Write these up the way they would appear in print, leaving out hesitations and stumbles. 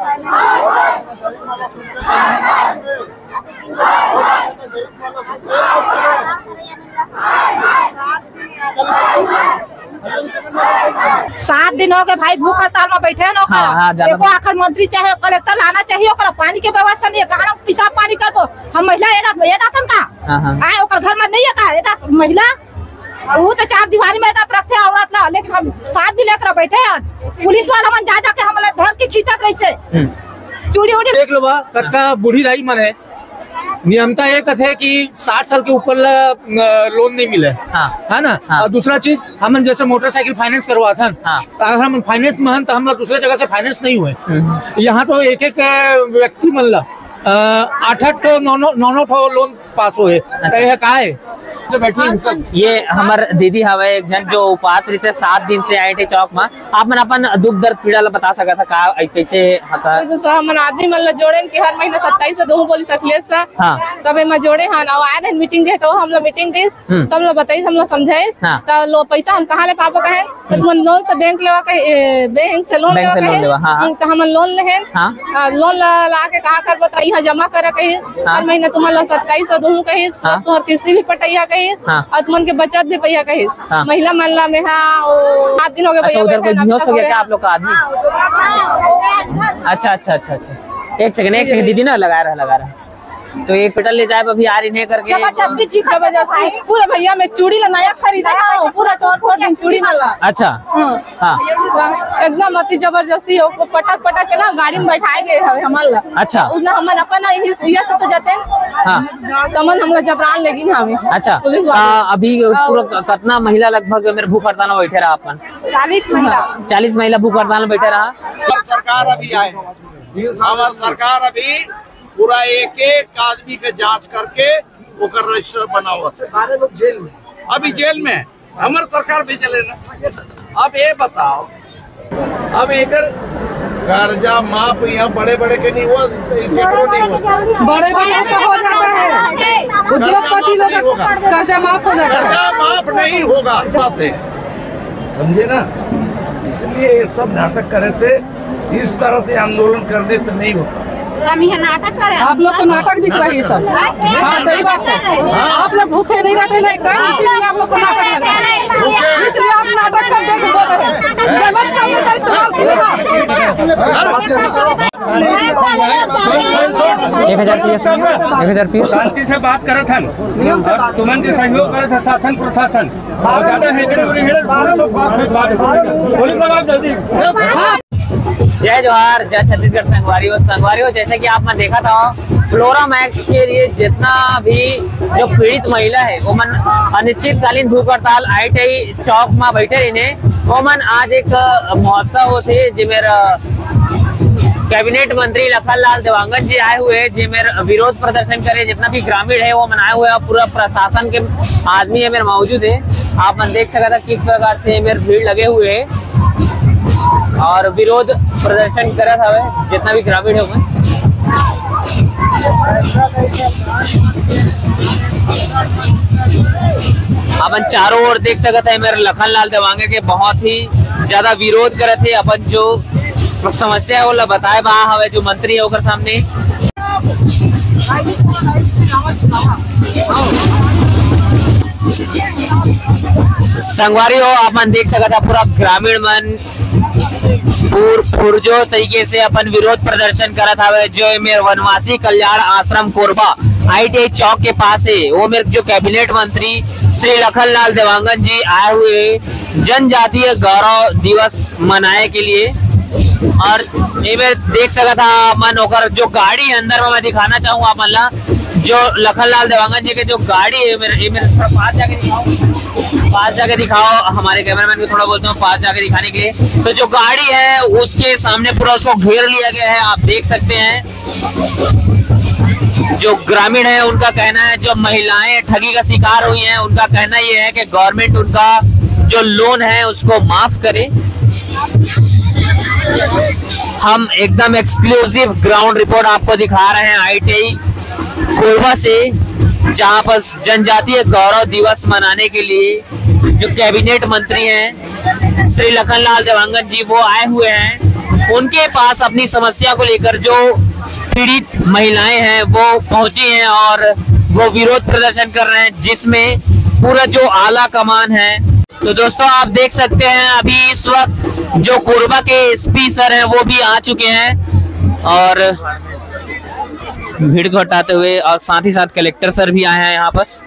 सात दिन हो गए भाई भूख हड़ताल में बैठे हैं। देखो आखिर मंत्री चाहे कलेक्टर लाना चाहिए, पानी के व्यवस्था नहीं है। कहाँ पेशाब पानी करबो हम महिला आए घर में नहीं है महिला वो तो चार दीवारी में रखते हैं औरत ला, लेकिन हम 7 दिन लेकर बैठे हैं। पुलिस वाला मन जा जाके हम धर के खींचत रही चूड़ी उड़ी देख लो बा कत्ता बूढ़ी दाई मन है। नियमता एक है कि 60 साल के ऊपर लोन नहीं मिले है ना। और दूसरा चीज हम जैसे मोटरसाइकिल फाइनेंस करवा था अगर हम फाइनेंस में हम तो हम लोग दूसरे जगह से फाइनेंस नहीं हुए। यहाँ तो एक एक व्यक्ति मन ला 8-8 तो 9 लोन पास हुए। का है ये हमार दीदी हवे एक जन जो उपवास से 7 दिन से आए थे चौक में। आप मन अपन दुख दर्द पीड़ा ला बता सका था का कैसे हता हमन आदमी मन ला जोड़े कि हर महीना 27 से दो बोली सकले सा तब एमा जोड़े हन और आए दिन मीटिंग दे तो हम लोग मीटिंग दे सब लोग बताई हम लोग समझाई त लो पैसा हम कहां ले पाबो कहे तो तुम लोन से बैंक लेवा के बैंक से लोन लेवा तो हम लोन लेहन लोन ला के कहां करबो त यहां जमा करे कहे हर महीना तुम लोग 27 से दो कहे तोहर किस्ती भी पटैया कहे और तुमन के बचत भी पैसा कहे महिला मनला में 7 दिन हो गए। अच्छा उधर कोई बेहोश हो गया क्या आप लोग का आदमी? अच्छा अच्छा अच्छा अच्छा एक सेकंड दीदी ना लगा रहा तो एक पेटल ले जाए अभी आ रही नहीं करके जबरदस्ती पूरा भैया में चूड़ी ला नया खरीदा पूरा टोर चूड़ी वाला। अच्छा एकदम अति जबरदस्ती पटक के ना गाड़ी में बैठाए गए हमारे। अच्छा उसने हमारे अपन ये से तो जाते कमन हम लोग जबरान लेकिन हमें। अच्छा अभी पूरा कितना महिला लगभग मेरे भूख हड़ताल में बैठे रहा अपन? 40 महिला भूख हड़ताल में बैठे रहा। सरकार अभी आए हमारी सरकार अभी पूरा एक एक आदमी के जांच करके ओकर रजिस्टर बना हुआ था। लोग जेल में अभी जेल में हमारे सरकार भेजे ना। अब ये बताओ अब एक कर्जा माफ यहाँ बड़े बड़े के नहीं हुआ बड़े हो जाता है उद्योगपति लोग कर्जा माफ हो जाता है। कर्जा माफ नहीं होगा बात है समझे ना। इसलिए ये सब नाटक करे थे। इस तरह से आंदोलन करने से नहीं होता। हम यहाँ नाटक करें आप लोग को नाटक दिख रहा है सब। हाँ सही बात है आप लोग भूखे नहीं रहते इसलिए आप लोग को नाटक लग रहा है इसलिए आप नाटक कर देख गलत शब्द का इस्तेमाल किया। शांति से बात करे थे तुमन के सहयोग करे थे शासन प्रशासन ज्यादा जय जोहार जय छत्तीसगढ़ संगवारी हो। जैसे कि आपने देखा था फ्लोरा मैक्स के लिए जितना भी जो पीड़ित महिला है वो मन अनिश्चितकालीन भूख हड़ताल ITI चौक में बैठे रही वो मन आज एक महोत्सव थे जिमेर कैबिनेट मंत्री लखनलाल देवांगन जी आए हुए जिमेर विरोध प्रदर्शन करे। जितना भी ग्रामीण है वो मनाए हुए और पूरा प्रशासन के आदमी है मेरे मौजूद है। आप मन देख सका था किस प्रकार से मेरे भीड़ लगे हुए है और विरोध प्रदर्शन करा था जितना भी ग्रामीण है अपन चारों ओर देख सकते हैं मेरे लखनलाल देवांगे के बहुत ही ज्यादा विरोध करे थे। अपन जो समस्या है वो बताए बा हवे जो मंत्री है ओकर सामने। संगवारी हो अपन देख सकता पूरा ग्रामीण मन पुरजोर तरीके से अपन विरोध प्रदर्शन करत हवे जो मेरे वनवासी कल्याण आश्रम कोरबा ITI चौक के पास है। वो मेरे जो कैबिनेट मंत्री श्री लखनलाल देवांगन जी आए हुए जनजातीय गौरव दिवस मनाए के लिए। और ये मैं देख सका था मन होकर जो गाड़ी अंदर में मैं दिखाना चाहूँ आप मन जो लखनलाल देवांगन जी के जो गाड़ी है मेरे पास जाके दिखाओ हमारे कैमरामैन को थोड़ा बोलते हूँ पास जाके दिखाने के लिए। तो जो गाड़ी है उसके सामने पूरा उसको घेर लिया गया है आप देख सकते हैं। जो ग्रामीण है उनका कहना है जो महिलाएं ठगी का शिकार हुई हैं उनका कहना ये है कि गवर्नमेंट उनका जो लोन है उसको माफ करे। हम एकदम एक्सक्लूसिव ग्राउंड रिपोर्ट आपको दिखा रहे हैं ITI कोरबा से जहां पर जनजातीय गौरव दिवस मनाने के लिए जो कैबिनेट मंत्री हैं श्री लखनलाल देवांगन जी वो आए हुए हैं। उनके पास अपनी समस्या को लेकर जो पीड़ित महिलाएं हैं वो पहुंची हैं और वो विरोध प्रदर्शन कर रहे हैं, जिसमें पूरा जो आला कमान है। तो दोस्तों आप देख सकते हैं अभी इस वक्त जो कोरबा के एसपी सर हैं वो भी आ चुके हैं और भीड़ को हटाते हुए, और साथ ही साथ कलेक्टर सर भी आए हैं यहाँ पास,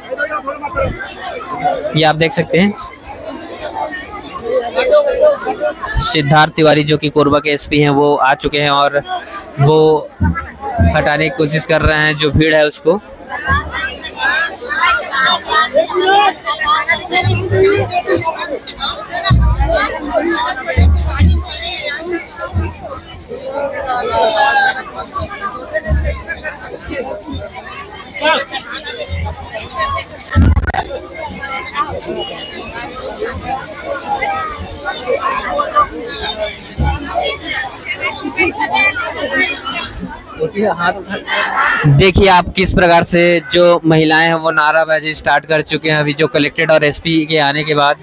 ये आप देख सकते हैं। सिद्धार्थ तिवारी जो कि कोरबा के एसपी हैं वो आ चुके हैं और वो हटाने की कोशिश कर रहे हैं जो भीड़ है उसको। देखिए आप किस प्रकार से जो महिलाएं हैं वो नाराबाजी स्टार्ट कर चुके हैं अभी जो कलेक्टेड और एसपी के आने के बाद।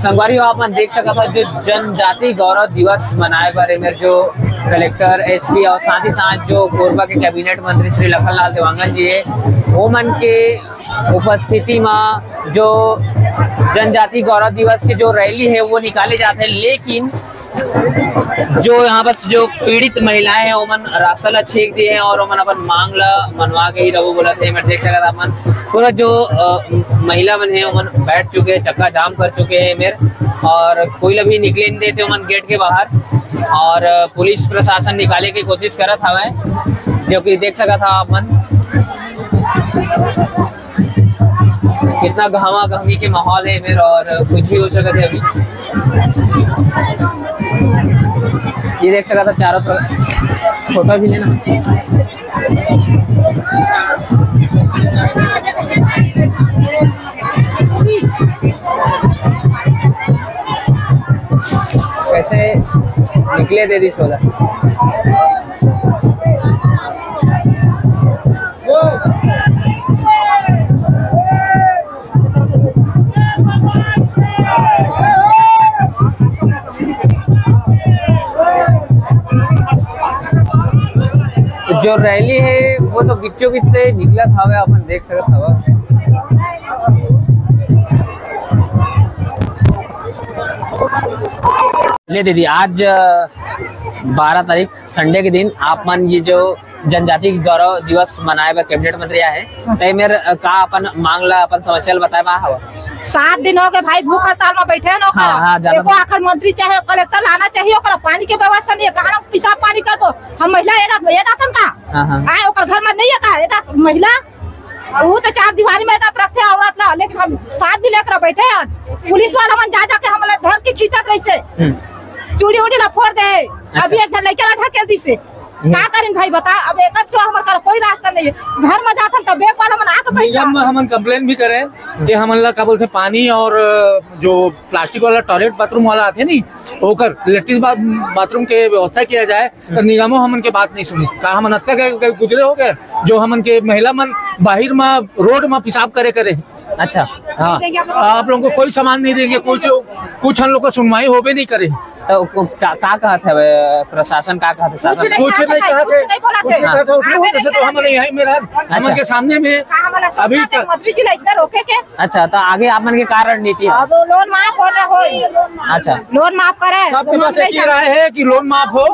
संगवारी आप देख सका था जो जनजाति गौरव दिवस मनाए बारे में जो कलेक्टर एसपी और साथ ही साथ जो कोरबा के कैबिनेट मंत्री श्री लखनलाल देवांगन जी है वो मन के उपस्थिति में जो जनजाति गौरव दिवस की जो रैली है वो निकाले जाते हैं, लेकिन जो यहाँ बस जो पीड़ित महिलाएं हैं वो मन रास्ता ला छेक दिए हैं और वो मन अपन मांग ला मनवा के ही रहो बोला थे। मैं देख सकता था मन पूरा जो महिला मन है वो मन बैठ चुके हैं, चक्का जाम कर चुके हैं मेरे, और कोई भी निकले नहीं देते मन गेट के बाहर, और पुलिस प्रशासन निकाले की कोशिश कर रहा था जो कि देख सका था आप मन कितना गहमा गहमी के माहौल है मेरे, और कुछ भी हो सकता है। अभी ये देख सका था चारों तरफ, फोटो भी लेना। कैसे निकले दे दी 16 जो रैली है वो तो बीचों बीच से निकला था, अपन देख सकते था। ले दीदी आज 12 तारीख संडे के दिन आप मन ये जो जनजाति गौरव दिवस मनाए हुए कैबिनेट मंत्री आए हैं, मेरे का अपन मांग ला अपन समस्या बताए बा हवा। 7 दिन हो गए भाई भूख हड़ताल में बैठे हैं। एको आखिर मंत्री चाहे कलेक्टर लाना चाहिए, ओकरा पानी के व्यवस्था नहीं है, कहाँ पिसाब पानी करबो हम महिला एदातन का आए ओकर घर में नहीं है का एदात महिला, वो तो 4 दीवारी में एदात रखते हैं औरत ला, लेकिन हम 7 दिन लेकर बैठे हैं। पुलिस वाला मन जा जाके हमारे घर की खींचत रही से चूड़ी उड़ी ला फोड़ दे। अभी एक घर लड़का ला ढकेल दी से का करें भाई बता। अब एक हमारे कोई रास्ता नहीं है, घर में जाता तब बेक वाला मन आके बैठ जा। हम कंप्लेन भी करें कि हमला का बोलते पानी और जो प्लास्टिक वाला टॉयलेट बाथरूम वाला आते नहीं होकर लेट्रिन बाथरूम के व्यवस्था किया जाए, तो निगमों हमन के बात नहीं सुनी का हम गुजरे हो गए जो हमन के महिला मन बाहर में रोड में पेशाब करे। अच्छा हाँ, आप लोगों को कोई सामान नहीं देंगे, कुछ हम लोग को सुनवाई हो भी नहीं करे। तो का कहा था प्रशासन, का कहा था? कुछ नहीं कहा थे, तो हम यही मेरा हमन के सामने में अभी मंत्री जी ने रोके के। अच्छा तो आगे आप मन के कारण नीति है लोन माफ होना। अच्छा लोन माफ करे, सबके पास एक ही राय है कि लोन माफ हो,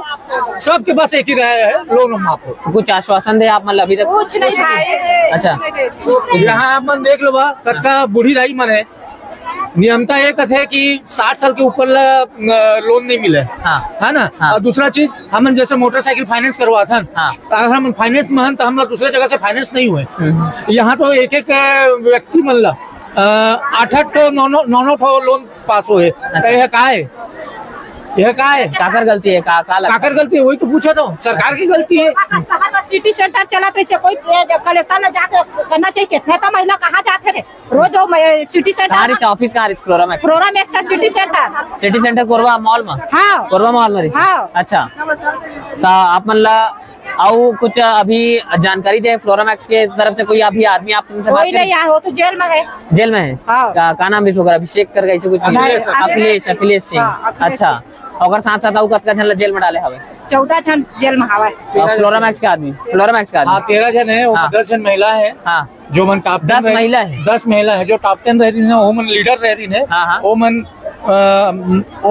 सबके पास एक ही राय है लोन माफ हो। कुछ आश्वासन दे आप मतलब अभी तक कुछ नहीं है। अच्छा यहाँ आप मन देख लो बा कत्का बूढ़ी दाई मन है, नियमता एक है कि 60 साल के ऊपर लोन नहीं मिले है ना। और दूसरा चीज हम जैसे मोटरसाइकिल फाइनेंस करवा था, अगर हम फाइनेंस में तो हम दूसरे जगह से फाइनेंस नहीं हुए। यहाँ तो एक व्यक्ति मन ला 8 9 लोन पास हुए। यह का है, यह का है, काकर गलती है, काकर गलती है, वही तो पूछा था, सरकार की गलती है। शहर में सिटी सेंटर चला तो इसे कोई कलेक्टर न जाके करना चाहिए। कितने तो महिला कहाँ जाते थे रोज सिटी सेंटर ऑफिस कहाँ फ्लोरामैक्स सिटी सेंटर कोरबा मॉल में। हाँ कोरबा मॉल में। हाँ अच्छा तो आप मतलब आओ कुछ अभी जानकारी दे फ्लोरामैक्स के तरफ से कोई अभी आदमी आपसे बात नहीं आया, वो तो जेल में है। जेल में है। हाँ। का नाम भी अभिषेक कर ऐसे कुछ अखिलेश सिंह। अच्छा और साथ साथ कतका झन जेल में डाले हवे 14 जन जेल में हवा। फ्लोरामैक्स का आदमी 13 जन है, 10 जन महिला है। हाँ। जो मन टॉप 10 महिला है, 10 महिला है जो टॉप 10 रह रही है, वो मन लीडर रह रही है। वो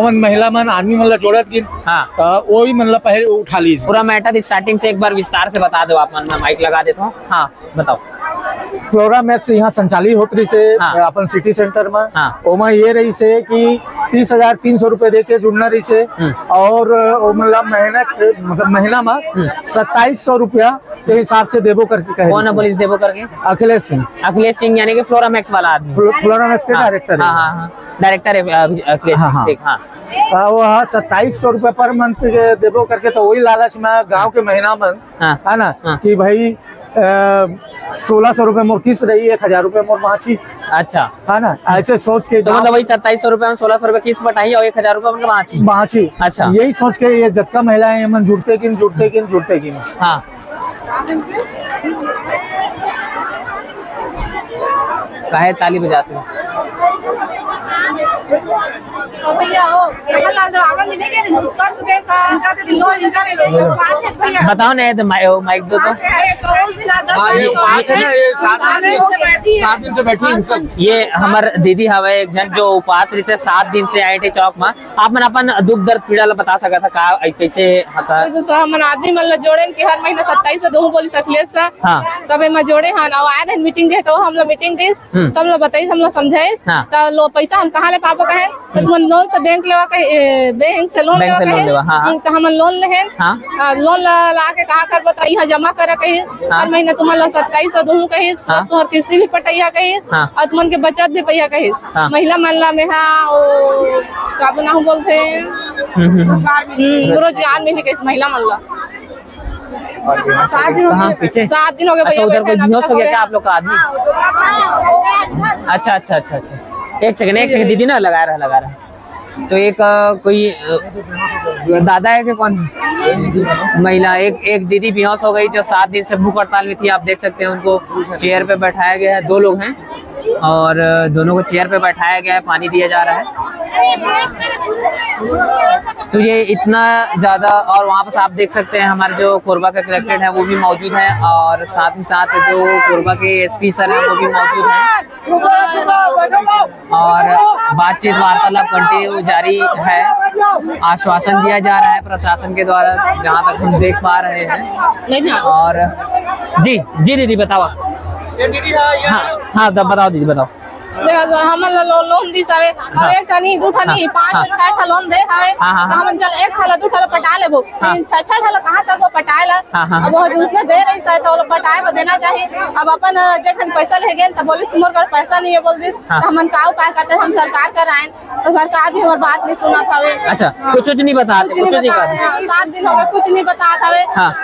मन महिला मन आदमी मतलब जोड़त गिन। हाँ। वो ही मतलब पहले उठा लीजिए। पूरा मैटर स्टार्टिंग से एक बार विस्तार से बता दो आप, मैं माइक लगा देता हूँ। हाँ बताओ। फ्लोरामैक्स यहाँ संचालित होत रही से अपन सिटी सेंटर में। ओमा ये रही से कि 30,300 रुपए दे के जुड़ना रही से, और मतलब महीना में 2700 रुपया के हिसाब से देबो करके कहे। कौन पुलिस देबो करके? अखिलेश सिंह यानी कि फ्लोरामैक्स वाला आदमी, फ्लोरामैक्स के डायरेक्टर है। डायरेक्टर है अखिलेश सिंह। वो 2700 रुपए पर मंथ देबो करके, तो वही लालच में गांव के महीना में है ना कि भाई 1600 रुपए मोर किस्त रही, 1000 रुपए मोर माछी। अच्छा है ना, ऐसे सोच के तो मतलब वही 2700 रुपए में 1600 रुपए किस्त बटाई और 1000 रुपए माछी। अच्छा यही सोच के ये जत्का महिलाएं मन जुड़ते कि। हाँ काहे ताली बजाते हो? बताओ ना, तो माइक दो तो। 7 दिन से बैठी। ये हमार दीदी हवे एक जन जो उपास रही से 7 दिन से आईटी चौक में। आप मन अपन दुख दर्द पीड़ा बता सकता था का कैसे हता? मन आदमी मतलब जोड़े कि हर महीना 27 से दूं बोली अखिलेश से। हाँ। तब मैं जोड़े हाँ आए थे मीटिंग दे, तो हम लोग मीटिंग दी, सब लोग बताई, सब लोग समझाई। तो लो पैसा हम कहाँ ले पापो कहे, तो तुम लोन से बैंक लेवा कहे, बैंक से लोन लेवा कहे, तो हम लोन ले लोन ला के कहाँ कर बता यहाँ जमा करे कही। हर महीना तुम्हारा 2700 दूं कही, तुम्हार किस्ती भी पटैया कही, और तुमन के बचत भी पैया कही। महिला मनला में का बना बोलते रोजगार मिली कही महिला मनला। 7 दिन हो गए। अच्छा उधर कोई बेहोश हो गया क्या आप लोग का आदमी? अच्छा एक सेकंड दीदी ना लगा रहा। तो एक कोई दादा है कि कौन महिला, एक दीदी बेहोश हो गई जो 7 दिन से भूख हड़ताल में थी। आप देख सकते हैं उनको चेयर पे बैठाया गया है, 2 लोग हैं और दोनों को चेयर पे बैठाया गया है, पानी दिया जा रहा है। तो ये इतना ज्यादा, और वहाँ पर आप देख सकते हैं हमारे जो कोरबा के कलेक्टेड है वो भी मौजूद है, और साथ ही साथ जो कोरबा के एसपी सर हैं वो भी मौजूद हैं, और बातचीत वार्तालाप कंटिन्यू जारी है। आश्वासन दिया जा रहा है प्रशासन के द्वारा, जहाँ तक हम देख पा रहे हैं। और जी दीदी बताओ। हाँ बताओ दीदी बताओ। हम लोन दी सवे और एक ठनी दू ठनी 5 6 ठा लोन दे हवे, तो हम चल एक ठा दू ठा पटा लेबो, 6 ठा कहां से को पटाएला। अब वो उसने दे रही है तो पटाए में देना चाहिए। अब अपन जखन पैसा ले गए तो बोले तुमर घर पैसा नहीं है, बोल दी तो हमन का उपाय करते, हम सरकार कर आए तो सरकार भी हमार बात नहीं सुना था। अच्छा कुछ नहीं बताते, कुछ नहीं कहते। 7 दिन हो गए कुछ नहीं बता था।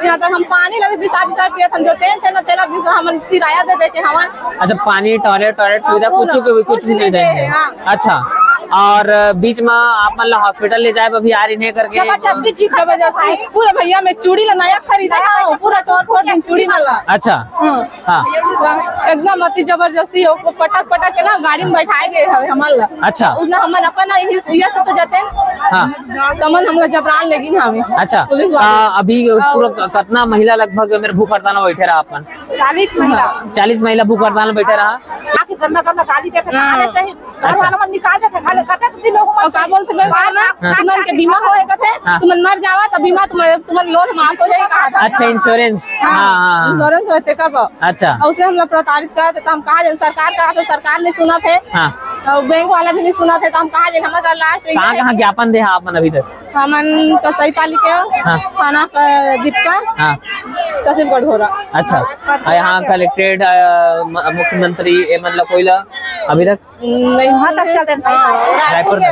यहाँ तक हम पानी ला भी बिसा पियत, हम जो टेंट है ना तेला भी हम किराया दे के हम। अच्छा पानी टॉयलेट सुविधा कुछ नहीं सुविधा है। अच्छा और बीच में आप मतलब हॉस्पिटल ले जाए अभी आ रही नहीं करके जबरदस्ती पूरा भैया मैं चूड़ी ला नया खरीदा है, पूरा टोर दिन चूड़ी माला। अच्छा हाँ एकदम अति जबरदस्ती हो, पटक के ना गाड़ी में बैठाए गए हमारा। अच्छा उसने हमारे अपन ये सब तो जाते तमन हम जबरान लेकिन हमें। अच्छा अभी पूरा कितना महिला लगभग मेरे भूख हड़ताल में बैठे रहा अपन? 40 महिला भूख हड़ताल में बैठे रहा। गंदा गाली देते निकाल देते का बोलते तुमन के बीमा होए कथे, तुमन मर जावा तो बीमा तुमन लोन माफ हो जाएगा कहा था। अच्छा इंश्योरेंस इंश्योरेंस होते कब? अच्छा उसने हम लोग प्रताड़ित करे तो हम कहा सरकार कहा तो सरकार ने सुना थे। बैंक वाला भी नहीं सुना थे तो हम कहाँ जाए, हमारे लास्ट कहाँ ज्ञापन दे आपन अभी तक? हमन कसई पाली के थाना दीपका तहसील गढ़ोरा। अच्छा, यहाँ कलेक्ट्रेट मुख्यमंत्री मतलब कोई अभी तक नहीं, वहाँ तक चलते रायपुर के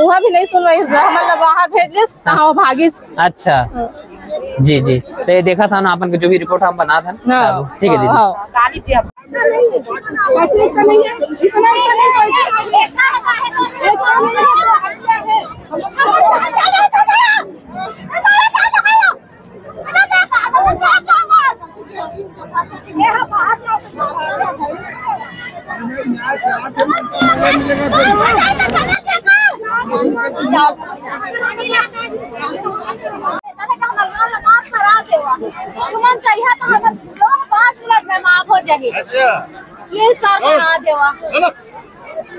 वहाँ भी नहीं सुन रही, हमारे बाहर भेजिस वो भागिस। अच्छा जी जी, तो ये देखा था ना अपन के जो भी रिपोर्ट हम बना था। ठीक है दीदी। चाहिए तो 5 मिनट में माफ हो जाएगी। अच्छा, ये सर बना देवा।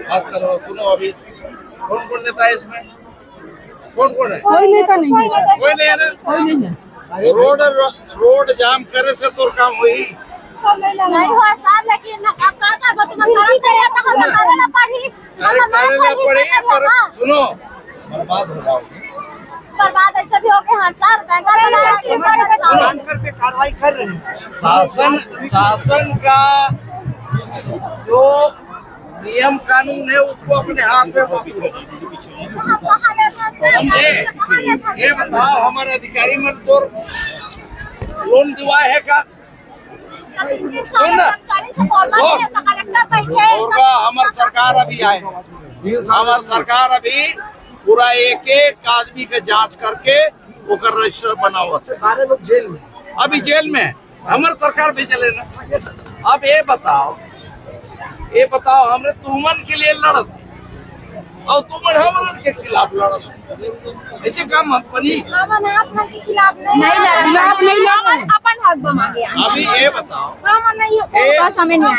बात करो, सुनो अभी कौन कौन नेता है इसमें? कौन कौन है? कोई नेता नहीं है, कोई नहीं है ना? कोई नहीं है। रोड जाम करे से तो काम हुई नहीं हुआ सर, लेकिन अब का तुम करन दे तो हम करे ना पड़ी। अरे करे ना पड़ी, पर सुनो बर्बाद हो रहा है। बर्बाद ऐसा भी हो गया। हाँ सर, पे कार्रवाई कर रहे हैं। शासन का जो नियम कानून है उसको अपने हाथ में बांधो। ये बताओ, हमारे अधिकारी मजदूर लोन दिवा है का? हमारी सरकार अभी आए, हमारी सरकार अभी पूरा एक आदमी के जांच करके ओकर रजिस्टर बनावत है। 12 लोग जेल में, अभी जेल में हमारी सरकार भेजले ना। अब ये बताओ हमने तुमन के लिए लड़त और तुमन हमारे के खिलाफ लड़त, ऐसे काम मत बनी। आपके खिलाफ नहीं लड़, अपन हक मांगे। अभी ये बताओ, बस हमें नहीं आए।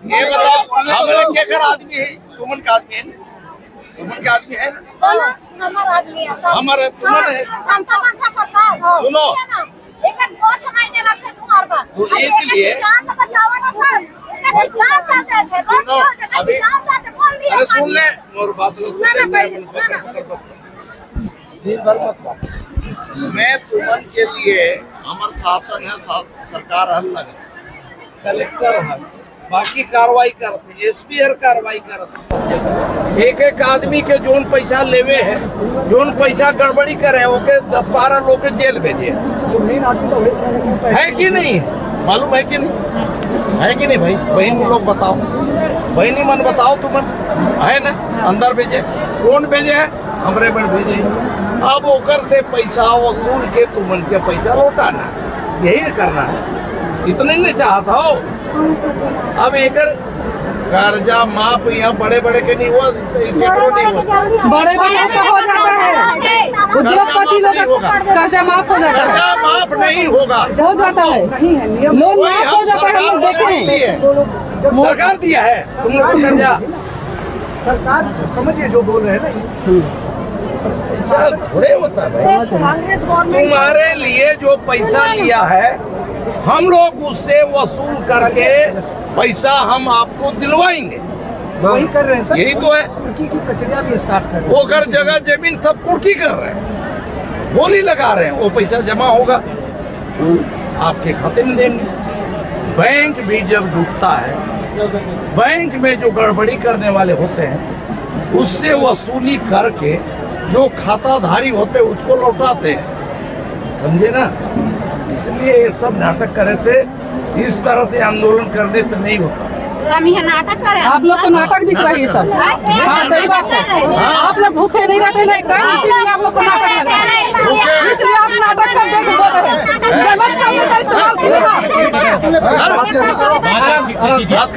ये बताओ हमारे क्या घर आदमी है? तुमन का आदमी है ना? तुमन का आदमी है ना? हमारा आदमी है, हमारे तुमन है। हम सामान का सरकार हो। सुनो, एक वोट नहीं रखे तुम्हारे पास, इसलिए जान तो बचाओ ना सर। जान चाहते थे, सुनो अभी, अरे सुन ले मोर बात लो, दिन भर मत बात। मैं तुमन के लिए हमार शासन है, सरकार हल लगा, कलेक्टर हल, बाकी कार्रवाई करते, एसपी हर कार्रवाई करते। एक आदमी के जोन पैसा लेवे है, जोन पैसा गड़बड़ी करे ओके 10-12 लोग के जेल भेजे। जो मेन आदमी तो है कि नहीं है? मालूम है कि नहीं? है कि नहीं भाई? बहन लोग बताओ, बहनी मन बताओ, तुम है ना? अंदर भेजे, कौन भेजे है? हमरे में भेजे। अब ओकर से पैसा वसूल के तुमन के पैसा लौटाना, यही करना है। इतने नहीं चाहता हो। अब एक कर्जा माफ यहाँ बड़े के नहीं हुआ, नहीं हुआ। बड़े हो जाता है, उद्योगपति लोग कर्जा माफ हो जाता है। कर्जा माफ नहीं होगा, हो जाता है, लोन माफ हो जाता है। हम देखे सरकार दिया है तुम लोग को कर्जा। सरकार समझिए जो बोल रहे हैं ना, थोड़े होता है। तुम्हारे लिए जो पैसा लिया है हम लोग उससे वसूल करके पैसा हम आपको दिलवाएंगे, वही कर रहे हैं सर। यही तो है, कुर्की की प्रक्रिया भी स्टार्ट कर रहे हैं। वो घर जगह जमीन सब कुर्की कर रहे हैं, बोली लगा रहे हैं, वो पैसा जमा होगा वो आपके खाते में देंगे। बैंक भी जब डूबता है, बैंक में जो गड़बड़ी करने वाले होते हैं उससे वसूली करके जो खाताधारी होते हैं उसको लौटाते हैं, समझे ना? इसलिए ये सब नाटक करे थे, इस तरह से आंदोलन करने से नहीं होता। हम यहाँ नाटक करें, आप लोग को नाटक दिख रही है सब। हाँ सही बात है, आप लोग भूखे नहीं रहते ना एकदम, इसीलिए आप लोग को नाटक लग रहा है, इसलिए आप नाटक कर देंगे बोल रहे हैं। गलत शब्द का इस्तेमाल कीजिए। बात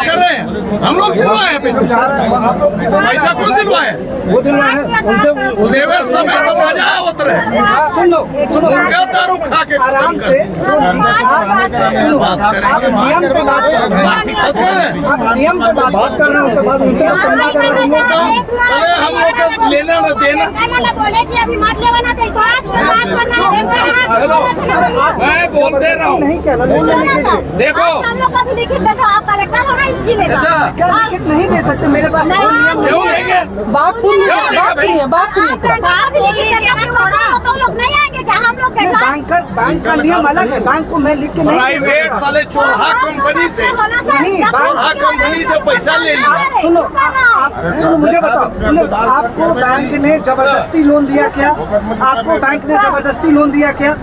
कर रहे हैं हम लोग, दिलवाए पैसा क्यों दिलवाए? वो दिलवाए उनसे, देवे समय तो मजा होता रहे। सुन लो मुर्गा दारू खा के आराम से नियम पे बात कर रहे हो, लेना न देना बोले कि अभी मत लेवाना मैं बोलते रहा हूँ। देखो हम लोग कभी लिखित देखो, आप कलेक्टर हो ना इस जिले का। अच्छा क्या लिखित नहीं दे सकते? मेरे पास क्यों देंगे? बात सुनिए, बात सुनिए, बात सुनिए। तो लोग नहीं आएंगे क्या? हम लोग बैंक का नियम अलग है, बैंक को मैं लिख के नहीं दे प्राइवेट सकता। वाले चोरहा कंपनी से नहीं, चोरहा कंपनी से पैसा ले लिया। सुनो, आप मुझे बताओ, आपको बैंक ने जबरदस्ती लोन दिया क्या? आपको बैंक ने जबरदस्ती लोन दिया क्या?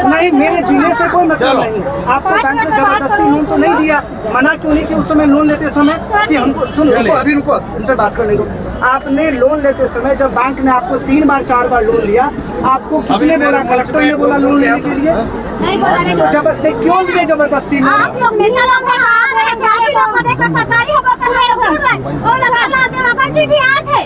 नहीं, मेरे जिले से कोई मतलब नहीं है। आपको बैंक ने जबरदस्ती लोन तो नहीं दिया। मना क्यों नहीं कि उस समय लोन लेते समय कि हमको सुनो, अभी रुको, उनसे बात करने दो। आपने लोन लेते समय जब बैंक ने आपको 3 बार 4 बार लोन लिया, आपको किसने बोला? कलेक्टर ने बोला लोन लेने के लिए? तो जबरदस्ती क्यों लिए जबरदस्ती लोन? आप लोग सरकारी जी भी आज है।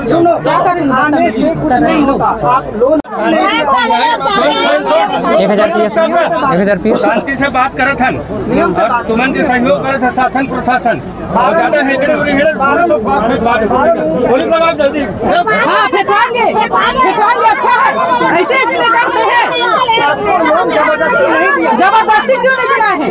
सुनो, आने से कुछ नहीं होता। आप लोन 1000 फीस शांति से बात करत हन और तुमन के सहयोग करत है शासन प्रशासन। और ज्यादा हेडे पुलिस लगाओ जल्दी। हाँ, फेंकवाएंगे, अच्छा है। ऐसे इसलिए करते हैं। लोन जबरदस्ती नहीं दिया। जबरदस्ती क्यों नहीं दिला है?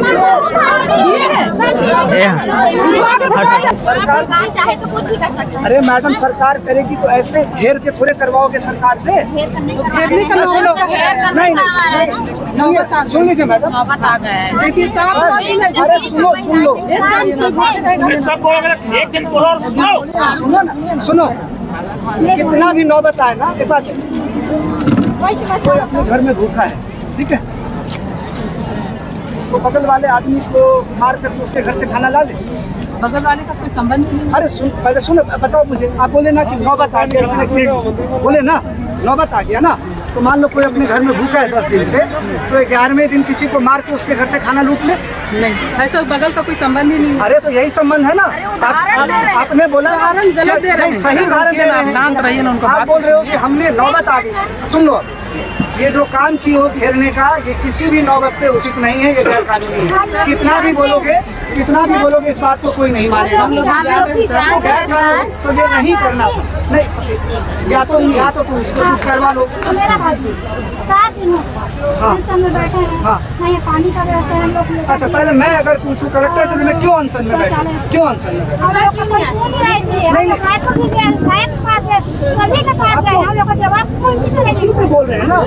सरकार चाहे तो कुछ भी कर सकता है। अरे मैडम, सरकार करेगी तो ऐसे घेर के थोड़े करवाओगे सरकार से? सुन लीजिए मैडम, देखिए, अरे सुन लो, सुनो, कितना भी नौबत आए ना, एक बात, कोई अपने घर में भूखा है, ठीक है, तो बगल वाले आदमी को मार करके उसके घर से खाना ला ले। बगल वाले का कोई संबंध ही नहीं। अरे पहले सुनो, बताओ मुझे, आप बोले ना कि नौबत आ गया, बोले ना नौबत आ गया ना, तो मान लो कोई अपने घर में भूखा है 10 दिन से, तो 11वें दिन किसी को मार के उसके घर से खाना लूट ले? नहीं, ऐसा बगल का कोई संबंध ही नहीं। अरे तो यही संबंध है ना। आपने बोला सही उदाहरण दे रहे हैं, शांत रहिए ना। आप बोल रहे हो कि हमने नौबत आ गई। सुन लो, ये जो काम की हो घेरने का, ये किसी भी नौबत पे उचित नहीं है, ये गैर कानूनी है। कितना भी बोलोगे इस बात को कोई नहीं मानेगा। तो गैर कानूनी तो ये नहीं करना था। नहीं, या तो तुम इसको चुप करवा लो। 7 दिन में बैठे हैं। हाँ, पानी का व्यवस्था हम लोग। अच्छा, पहले मैं अगर पूछूं कलेक्टर में क्यों अनशन में बैठे, क्यों अनशन में बैठे? सभी के पास गए, हम लोग का जवाब कोई किसी ने बोल रहे हैं ना।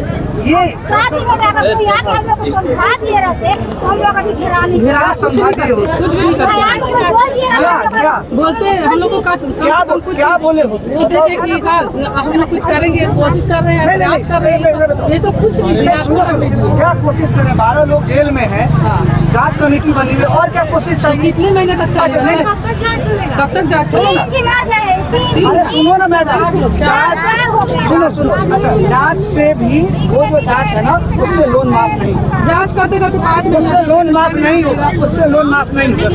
ये 7 दिन में जाकर कोई आके हम लोग को समझा दिए रहते, तो हम लोग अभी घेरा समझा दिए होते। क्या बोलते हैं हम लोग को? क्या बोले होते? वो देखे कि हाँ हम लोग कुछ करेंगे, कोशिश कर रहे हैं, प्रयास कर रहे हैं, ये सब कुछ नहीं दिया। क्या कोशिश करें? 12 लोग जेल में हैं, जांच कमेटी बनी हुई, और क्या कोशिश चाहिए? कितने महीने तक चलेगा? कब तक जांच चलेगा? अरे सुनो ना मैडम, सुनो, अच्छा, जांच से भी वो जो जांच है ना, उससे लोन माफ नहीं। जांच करते करते 5 महीने उससे लोन माफ नहीं होगा, उससे लोन माफ नहीं होगा।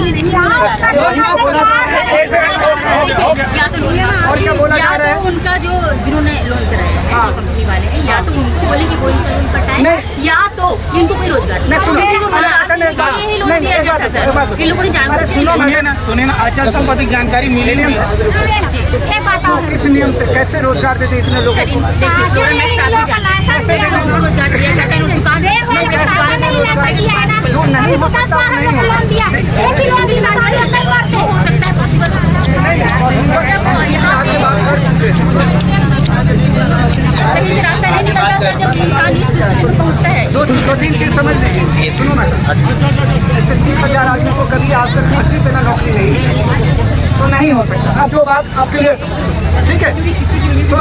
और क्या बोला जा रहा है? उनका जो जिन्होंने लोन कराया है कंपनी वाले हैं, या तो उनको बोले कि कोई लोन कटाए, नहीं, या तो इनको कोई रोजगार नहीं। सुनो, सुनिए ना, अचल संपत्ति जानकारी मिली नहीं हमसे। किस नियम से कैसे रोजगार देते इतने लोगों को? जो नहीं हो सकता नहीं दो तीन चीज समझ लीजिए। सुनो ना, ऐसे 30,000 आदमी को कभी आज तक नौकरी पे ना नौकरी नहीं, तो नहीं हो सकता। आप जो बात आप क्लियर समझो, ठीक है। तो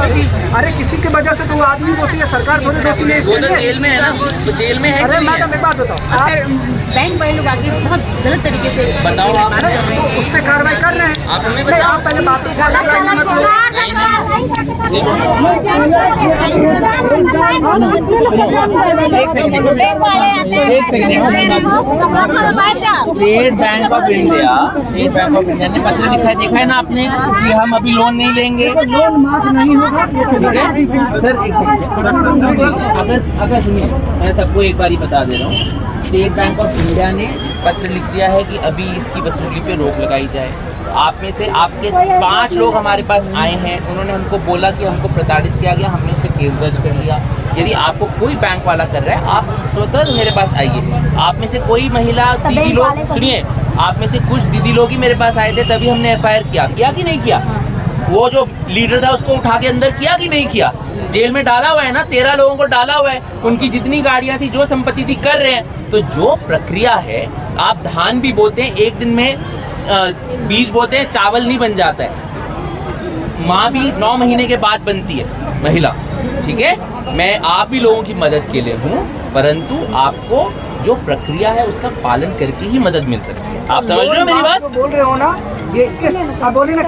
अरे किसी की वजह से तो वो आदमी दोषी है, सरकार थोड़ी दोषी नहीं। वो तो जेल में है ना, तो जेल में है। अरे मैडम एक बात बताओ, बैंक वाले लोग आगे बहुत गलत तरीके से बताओ आप, तो उस पर कार्रवाई कर रहे हैं। आप हमें बताओ, आप पहले बातों को स्टेट बैंक ऑफ इंडिया ने पत्र लिखा है, देखा है ना आपने कि हम अभी लोन नहीं लेंगे, लोन माफ नहीं होगा। सर अगर सुनिए, मैं सबको एक बार ही बता दे रहा हूँ, स्टेट बैंक ऑफ इंडिया ने पत्र लिख दिया है कि अभी इसकी वसूली पे रोक लगाई जाए। आप में से आपके 5 लोग हमारे पास आए हैं, उन्होंने हमको बोला कि हमको प्रताड़ित किया गया, हमने इस पर केस दर्ज कर लिया। यदि आपको कोई बैंक वाला कर रहा है, आप स्वतः मेरे पास आइए। आप में से कोई महिला दीदी लोग, सुनिए, आप में से कुछ दीदी लोग ही मेरे पास आए थे, तभी हमने FIR किया कि नहीं किया? वो जो लीडर था उसको उठा के अंदर किया कि नहीं किया? जेल में डाला हुआ है ना, 13 लोगों को डाला हुआ है, उनकी जितनी गाड़ियां थी, जो संपत्ति थी, कर रहे हैं। तो जो प्रक्रिया है, आप धान भी बोते हैं, एक दिन में बीज बोते हैं, चावल नहीं बन जाता है। माँ भी 9 महीने के बाद बनती है महिला, ठीक है। मैं आप भी लोगों की मदद के लिए हूँ, परंतु आपको जो प्रक्रिया है उसका पालन करके ही मदद मिल सकती है। आप समझ रहे हो मेरी बात? बोल रहे हो ना, ये किस आप बोले ना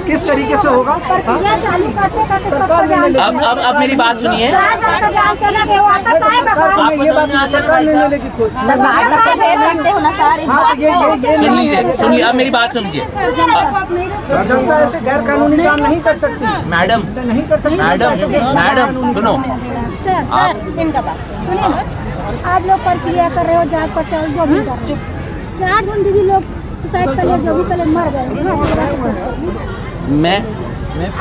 किस तरीके से होगा? अब मेरी बात सुनिए, सुन लीजिए, अब मेरी बात समझिए। जनता ऐसे गैर कानूनी काम नहीं कर सकती मैडम, नहीं कर सकती मैडम सुनो, इनका बात सुनिए ना, आज लोग प्रक्रिया कर रहे हो, जांच पड़ताल जो भी कर रहे हो, 4 जन दीदी लोग सुसाइड कर लिया, जो भी पहले मर गए। मैं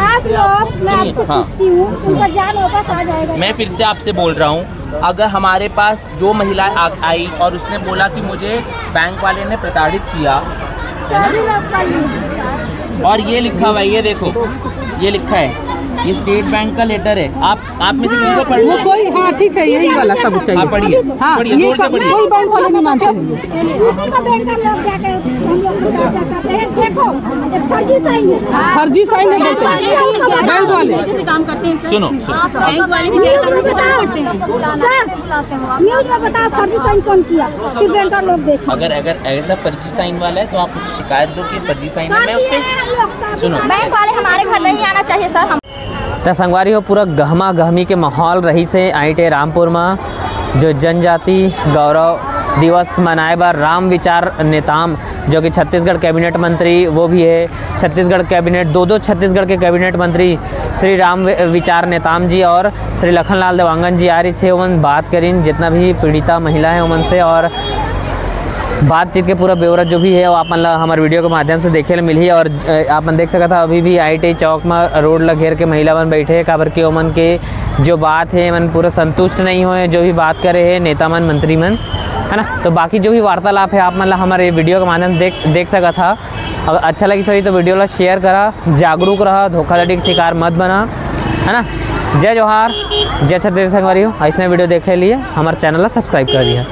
आप लोग, मैं आपसे पूछती हूँ, उनका जान वापस आ जाएगा? मैं फिर से आपसे बोल रहा हूँ, अगर हमारे पास जो महिला आई और उसने बोला कि मुझे बैंक वाले ने प्रताड़ित किया, और ये लिखा हुआ है, ये देखो, ये लिखा है, ये स्टेट बैंक का लेटर है। आप में से किसी को पढ़ना है? कोई, हाँ ठीक है, यही वाला सब चाहिए। आप पढ़िए, हाँ, पढ़िए, जोर से पढ़िए। कोई बैंक वाले नहीं मानते हैं। फर्जी साइन नहीं देते बैंक वाले, काम करते हैं। सुनो, बैंक वाले भी न्यूज में बताओ फर्जी साइन कौन किया, फिर बैंक का लोग देखो। अगर ऐसा फर्जी साइन वाला है तो आप मुझे शिकायत दो कि फर्जी साइन है, मैं उस पर सुनो। बैंक वाले हमारे घर नहीं आना चाहिए सर। तो संगवारी हो, पूरा गहमा गहमी के माहौल रही से आईटे रामपुर में जो जनजाति गौरव दिवस मनाए बार राम विचार नेताम जो कि छत्तीसगढ़ कैबिनेट मंत्री वो भी है, छत्तीसगढ़ कैबिनेट दो छत्तीसगढ़ के कैबिनेट मंत्री श्री राम विचार नेताम जी और श्री लखनलाल देवांगन जी आ रही से उमन बात करीन जितना भी पीड़िता महिला है उमन से, और बातचीत के पूरा ब्यौरा जो भी है वो आप मतलब हमारे वीडियो के माध्यम से देखे मिली है। और आप मन देख सकता था अभी भी ITI चौक में रोड ला घेर के महिला मन बैठे काबर के ओमन के जो बात है मन पूरा संतुष्ट नहीं हुए, जो भी बात करे है नेता मन मंत्री मन, है ना। तो बाकी जो भी वार्तालाप है आप मतलब हमारे वीडियो के माध्यम से देख सका था। अगर अच्छा लगी सही तो वीडियो ला शेयर करा, जागरूक रहा, धोखाधड़ी के शिकार मत बना, है ना। जय जोहार, जय छत्तीसगढ़ संगवारी हो। ऐसा वीडियो देखे लिए हमारे चैनल ला सब्सक्राइब कर दिया।